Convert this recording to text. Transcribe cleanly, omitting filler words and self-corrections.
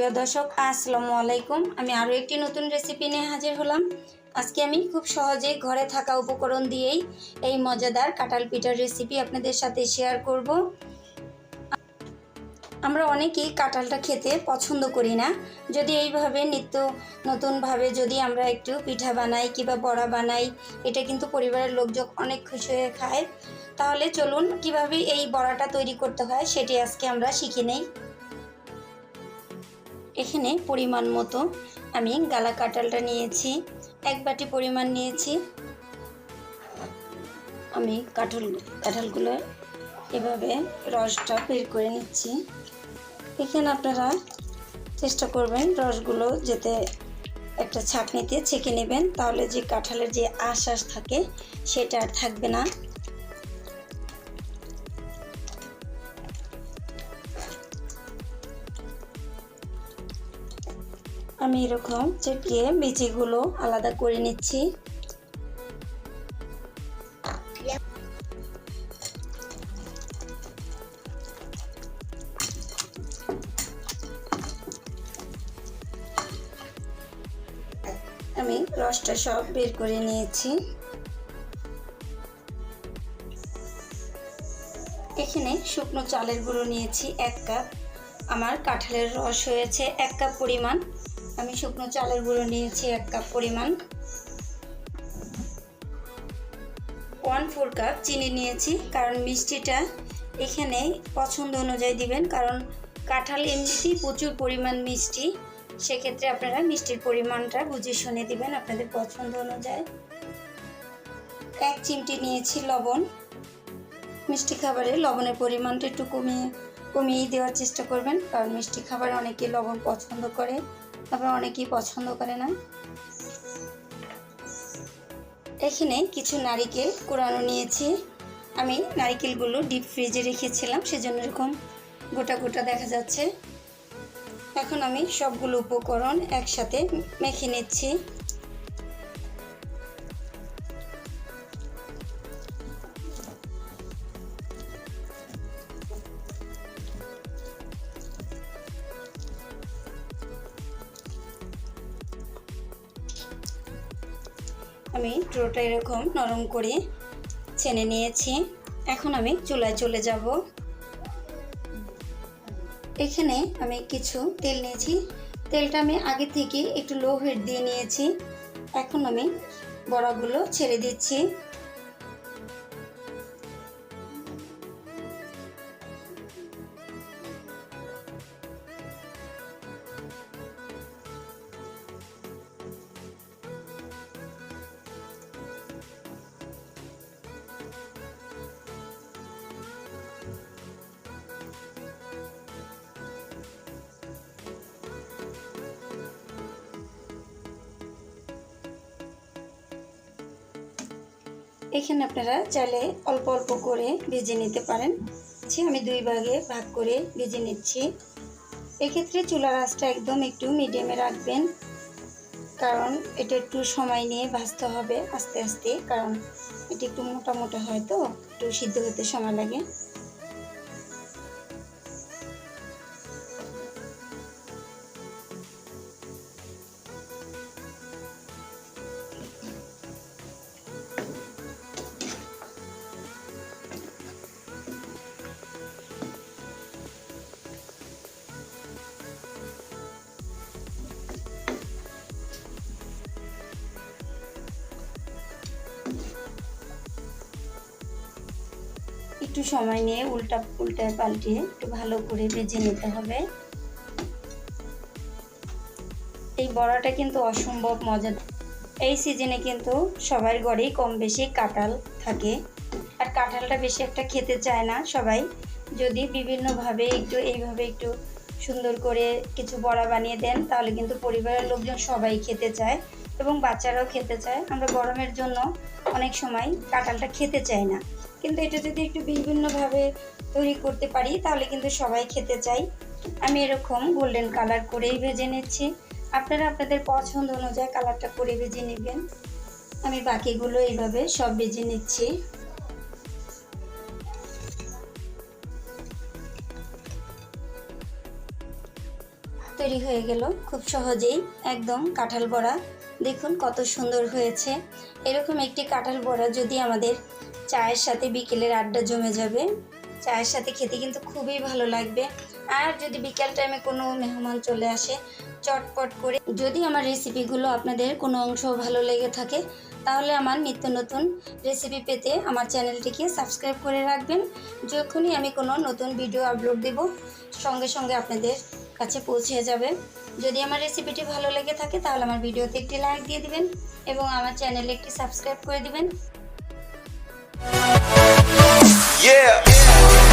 সুপ্রিয় দর্শক আসসালামু আলাইকুম। আমি আরও একটি নতুন রেসিপি নিয়ে হাজির হলাম। আজকে আমি খুব সহজেই ঘরে থাকা উপকরণ দিয়েই এই মজাদার কাঁঠাল পিঠার রেসিপি আপনাদের সাথে শেয়ার করব। আমরা অনেকেই কাঁঠালটা খেতে পছন্দ করি না। যদি এইভাবে নিত্য নতুনভাবে যদি আমরা একটু পিঠা বানাই কিংবা বড়া বানাই, এটা কিন্তু পরিবারের লোকজন অনেক খুশি হয়ে খায়। তাহলে চলুন কিভাবে এই বড়াটা তৈরি করতে হয় সেটি আজকে আমরা শিখে নেই। এখানে পরিমাণ মতো আমি গালা কাঁঠালটা নিয়েছি, 1 বাটি পরিমাণ নিয়েছি। আমি কাঁঠালগুলো এভাবে রসটা বের করে নিচ্ছি। এখানে আপনারা চেষ্টা করবেন রসগুলো যাতে একটা ছাঁকনিতে ছেঁকে নেবেন, তাহলে যে কাঁঠালের যে আঁশ থাকে সেটা আর থাকবে না। আমি এরকম চেপিয়ে বিচিগুলো আলাদা করে নিচ্ছি। আমি রসটা সব বের করে নিয়েছি। এখানে শুকনো চালের গুঁড়ো নিয়েছি 1 কাপ। আমার কাঁঠালের রস হয়েছে 1 কাপ পরিমাণ। আমি শুকনো চালের গুঁড়ো নিয়েছি 1 কাপ পরিমাণ। 1/4 কাপ চিনি নিয়েছি, কারণ মিষ্টিটা এখানে পছন্দ অনুযায়ী দিবেন, কারণ কাঁঠাল এমনিতেই প্রচুর পরিমাণ মিষ্টি। সেক্ষেত্রে আপনারা মিষ্টির পরিমাণটা বুঝে শুনে দিবেন আপনাদের পছন্দ অনুযায়ী। 1 চিমটি নিয়েছি লবণ। মিষ্টি খাবারে লবণের পরিমাণটা একটু কমিয়ে দেওয়ার চেষ্টা করবেন, কারণ মিষ্টি খাবারে অনেকেই লবণ পছন্দ করে, আবার অনেকেই পছন্দ করে না। এখানে কিছু নারিকেল কোরানো নিয়েছি। আমি নারিকেলগুলো ডিপ ফ্রিজে রেখেছিলাম, সেজন্য এরকম গোটা গোটা দেখা যাচ্ছে। এখন আমি সবগুলো উপকরণ একসাথে মেখে নিচ্ছি। আমি ডোটা এরকম নরম করে ছেনে নিয়েছি। এখন আমি চুলায় চলে যাব। এখানে আমি কিছু তেল নিয়েছি। তেলটা আমি আগে থেকে একটু লো হিট দিয়ে নিয়েছি। এখন আমি বড়াগুলো ছেড়ে দিচ্ছি। এখানে আপনারা চাইলে অল্প অল্প করে ভেজে নিতে পারেন। আমি 2 ভাগে ভাগ করে ভেজে নিচ্ছি। এক্ষেত্রে চুলার আঁচটা একদম একটু মিডিয়ামে রাখবেন, কারণ এটা একটু সময় নিয়ে ভাজতে হবে আস্তে আস্তে, কারণ এটা একটু মোটা মোটা হয় তো একটু সিদ্ধ হতে সময় লাগে। একটু সময় নিয়ে উল্টায় পাল্টিয়ে একটু ভালো করে ভেজে নিতে হবে। এই বড়াটা কিন্তু অসম্ভব মজাদার। এই সিজনে কিন্তু সবার ঘরেই কম বেশি কাঁঠাল থাকে, আর কাঁঠালটা বেশি একটা খেতে চায় না সবাই। যদি বিভিন্নভাবে এইভাবে একটু সুন্দর করে কিছু বড়া বানিয়ে দেন, তাহলে কিন্তু পরিবারের লোকজন সবাই খেতে চায় এবং বাচ্চারাও খেতে চায়। আমরা গরমের জন্য অনেক সময় কাঁঠালটা খেতে চাই না, কিন্তু এটা যদি একটু বিভিন্নভাবে তৈরি করতে পারি তাহলে কিন্তু সবাই খেতে চায়। আমি এরকম গোল্ডেন কালার করেই ভেজে নিচ্ছি। আপনারা আপনাদের পছন্দ অনুযায়ী কালারটা করে ভেজে নেবেন। আমি বাকিগুলো এইভাবে সব ভেজে নিচ্ছি। তৈরি হয়ে গেল খুব সহজেই একদম কাঁঠাল বড়া। দেখুন কত সুন্দর হয়েছে। এরকম একটি কাঁঠাল বড়া যদি আমাদের চায়ের সাথে বিকেলের আড্ডা জমে যাবে। চায়ের সাথে খেতে কিন্তু খুবই ভালো লাগবে। আর যদি বিকেল টাইমে কোনো মেহমান চলে আসে, চটপট করে যদি আমার রেসিপিগুলো আপনাদের কোনো অংশ ভালো লেগে থাকে, তাহলে আমার নিত্য নতুন রেসিপি পেতে আমার চ্যানেলটিকে সাবস্ক্রাইব করে রাখবেন। যখনই আমি কোনো নতুন ভিডিও আপলোড দেব, সঙ্গে সঙ্গে আপনাদের কাছে পৌঁছে যাবে। যদি আমার রেসিপিটি ভালো লেগে থাকে তাহলে আমার ভিডিওতে একটি লাইক দিয়ে দিবেন এবং আমার চ্যানেলে একটি সাবস্ক্রাইব করে দিবেন। Yeah.